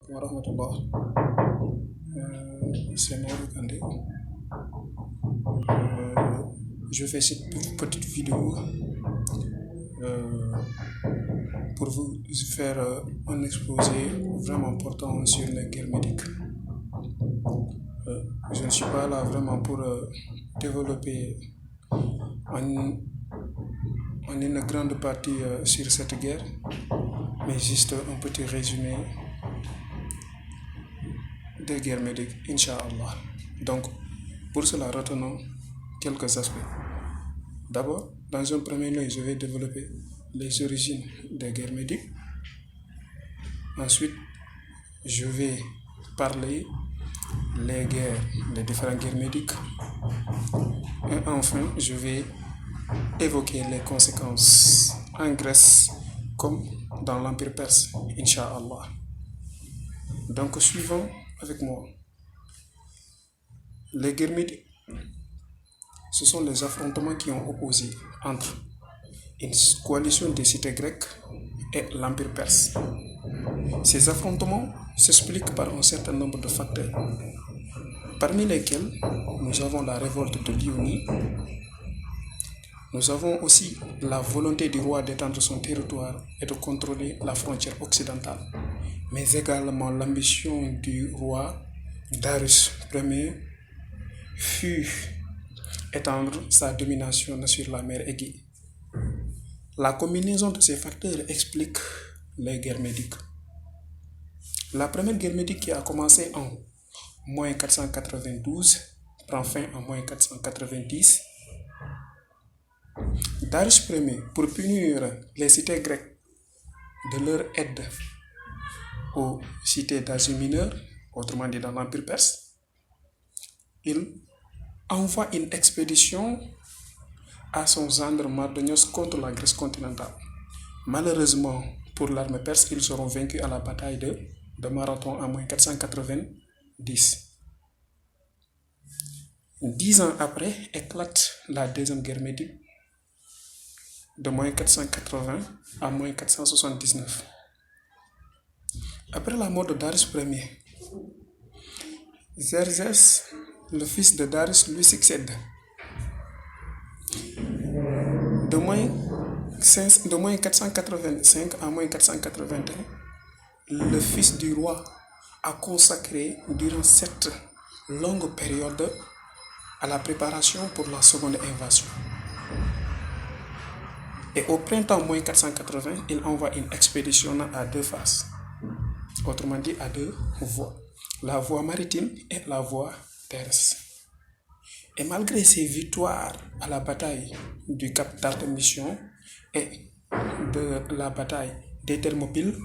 wa rahmatullah. C'est Maodo Kandé. Je fais cette petite vidéo pour vous faire un exposé vraiment important sur les guerres médiques. Je ne suis pas là vraiment pour développer en une grande partie sur cette guerre, mais juste un petit résumé des guerres médiques, Inch'Allah. Donc, pour cela, retenons quelques aspects. D'abord, dans un premier lieu, je vais développer les origines des guerres médiques. Ensuite, je vais parler les différentes guerres médiques. Et enfin, je vais évoquer les conséquences en Grèce comme dans l'Empire perse, Inch'Allah. Donc, suivons avec moi. Les guerres médiques, ce sont les affrontements qui ont opposé entre une coalition des cités grecques et l'Empire perse. Ces affrontements s'expliquent par un certain nombre de facteurs, parmi lesquels nous avons la révolte de l'Ionie. Nous avons aussi la volonté du roi d'étendre son territoire et de contrôler la frontière occidentale, mais également l'ambition du roi Darius Ier fut étendre sa domination sur la mer Égée. La combinaison de ces facteurs explique les guerres médiques. La première guerre médique, qui a commencé en moins 492, prend fin en moins 490. Darius Ier, pour punir les cités grecques de leur aide aux cités d'Asie mineure, autrement dit dans l'Empire perse, il envoie une expédition à son gendre Mardonios contre la Grèce continentale. Malheureusement pour l'armée perse, ils seront vaincus à la bataille de Marathon en moins 490. 10 ans après éclate la deuxième guerre médique de moins 480 à moins 479. Après la mort de Darius Ier, Xerxès, le fils de Darius, lui succède. De moins 485 à moins 481, le fils du roi a consacré durant cette longue période à la préparation pour la seconde invasion. Et au printemps moins 480, il envoie une expédition à deux faces, autrement dit à deux voies, la voie maritime et la voie terrestre. Et malgré ses victoires à la bataille du cap d'Artémission et de la bataille des Thermopyles,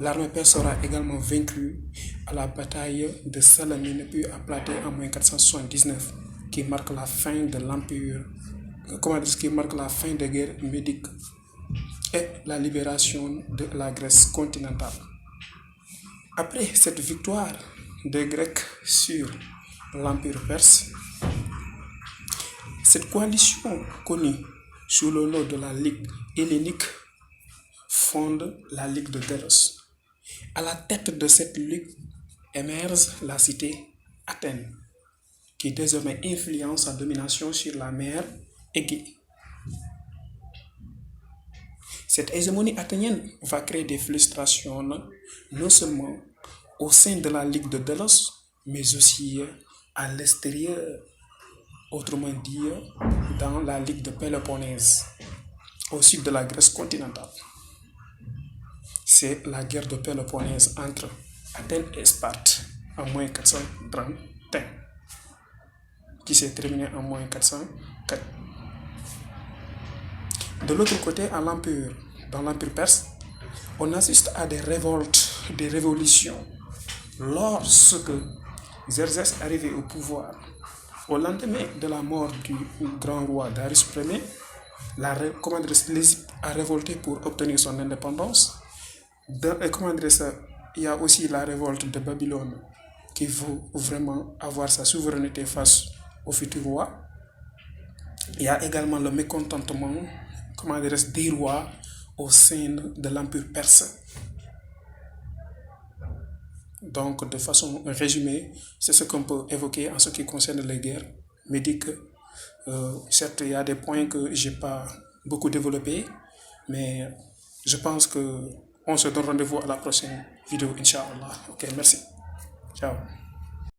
l'armée perse sera également vaincue à la bataille de Salamine puis à Platée en moins 479, qui marque la fin de l'Empire, qui marque la fin des guerres médiques et la libération de la Grèce continentale. Après cette victoire des Grecs sur l'Empire perse, cette coalition connue sous le nom de la Ligue hellénique fonde la Ligue de Délos. À la tête de cette ligue émerge la cité Athènes, qui désormais influence sa domination sur la mer Égée. Cette hégémonie athénienne va créer des frustrations non seulement au sein de la Ligue de Délos, mais aussi à l'extérieur, autrement dit dans la Ligue de Péloponnèse, au sud de la Grèce continentale. C'est la guerre de Péloponnèse entre Athènes et Sparte en moins 431, qui s'est terminée en moins 404. De l'autre côté, dans l'Empire perse, on assiste à des révoltes, des révolutions. Lorsque Xerxès arrivait au pouvoir, au lendemain de la mort du grand roi Darius Ier, l'Égypte a révolté pour obtenir son indépendance. Il y a aussi la révolte de Babylone qui veut vraiment avoir sa souveraineté face au futur roi. Il y a également le mécontentement des rois au sein de l'Empire perse. Donc, de façon résumée, c'est ce qu'on peut évoquer en ce qui concerne les guerres. Mais dit que, certes, il y a des points que j'ai pas beaucoup développés, mais je pense que on se donne rendez-vous à la prochaine vidéo, Inch'Allah. Ok, merci. Ciao.